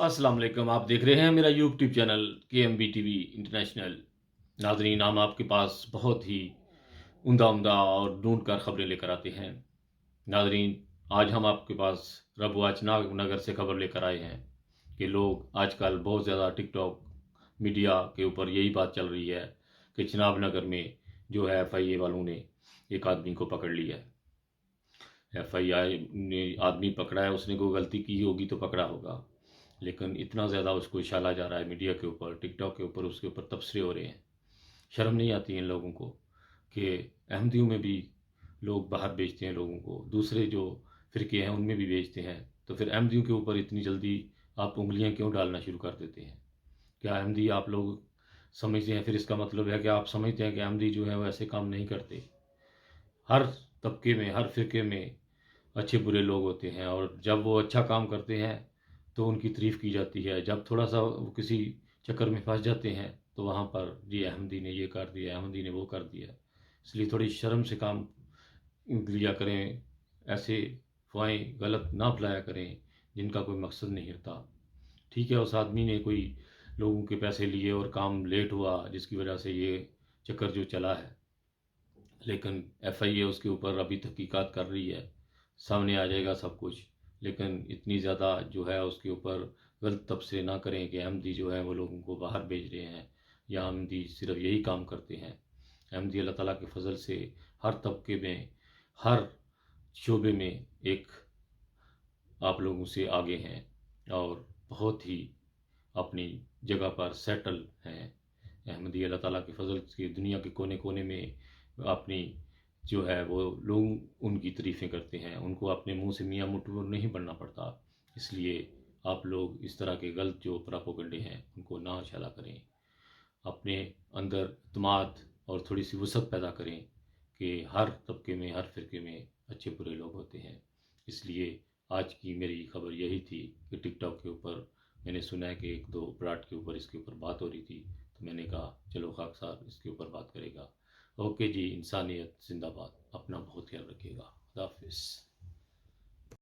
अस्सलाम वालेकुम। आप देख रहे हैं मेरा YouTube channel KMB TV international. नाजरीन, हम आपके पास बहुत ही उम्दा उम्दा और ढूंढ कर खबरें लेकर आते हैं। नाजरीन, आज हम आपके पास रबुआ चिनाब नगर से खबर लेकर आए हैं कि लोग आजकल बहुत ज़्यादा टिकटॉक मीडिया के ऊपर यही बात चल रही है कि चिनाब नगर में जो है FIA वालों ने एक आदमी को पकड़ लिया है। FIA ने आदमी पकड़ा है, उसने कोई गलती की होगी तो पकड़ा होगा, लेकिन इतना ज़्यादा उसको इशाला जा रहा है मीडिया के ऊपर, टिकटॉक के ऊपर, उसके ऊपर तबसरे हो रहे हैं। शर्म नहीं आती इन लोगों को कि अहमदियों में भी लोग बाहर बेचते हैं लोगों को, दूसरे जो फ़िरके हैं उनमें भी बेचते हैं, तो फिर अहमदियों के ऊपर इतनी जल्दी आप उंगलियां क्यों डालना शुरू कर देते हैं? क्या अहमदी आप लोग समझते हैं? फिर इसका मतलब है कि आप समझते हैं कि अहमदी जो है वो ऐसे काम नहीं करते। हर तबके में, हर फ़िरके में अच्छे बुरे लोग होते हैं, और जब वो अच्छा काम करते हैं तो उनकी तारीफ़ की जाती है। जब थोड़ा सा वो किसी चक्कर में फंस जाते हैं तो वहाँ पर जी अहमदी ने ये कर दिया, अहमदी ने वो कर दिया। इसलिए थोड़ी शर्म से काम लिया करें, ऐसे अफवाहें गलत ना फैलाया करें जिनका कोई मकसद नहीं होता। ठीक है, उस आदमी ने कोई लोगों के पैसे लिए और काम लेट हुआ जिसकी वजह से ये चक्कर जो चला है, लेकिन FIA उसके ऊपर अभी तहकीकात कर रही है, सामने आ जाएगा सब कुछ। लेकिन इतनी ज़्यादा जो है उसके ऊपर गलत तबसरे ना करें कि अहमदी जो है वो लोगों को बाहर भेज रहे हैं, या अहमदी सिर्फ यही काम करते हैं। अहमदी अल्लाह ताला के फजल से हर तबके में, हर शोबे में एक आप लोगों से आगे हैं, और बहुत ही अपनी जगह पर सेटल हैं। अहमदी अल्लाह ताला के फजल से दुनिया के कोने कोने में अपनी जो है वो लोग उनकी तारीफ़ें करते हैं, उनको अपने मुंह से मियाँ मुट्ठू नहीं बनना पड़ता। इसलिए आप लोग इस तरह के गलत जो प्रोपेगेंडे हैं उनको ना उछाला करें, अपने अंदर इत्मीनान और थोड़ी सी वसअत पैदा करें कि हर तबके में, हर फ़िरके में अच्छे बुरे लोग होते हैं। इसलिए आज की मेरी खबर यही थी कि टिकटॉक के ऊपर मैंने सुना है कि एक दो ब्राड के ऊपर इसके ऊपर बात हो रही थी, तो मैंने कहा चलो खाक साहब इसके ऊपर बात करेगा। ओके जी, इंसानियत जिंदाबाद। अपना बहुत ख्याल रखिएगा। खुदा हाफिज़।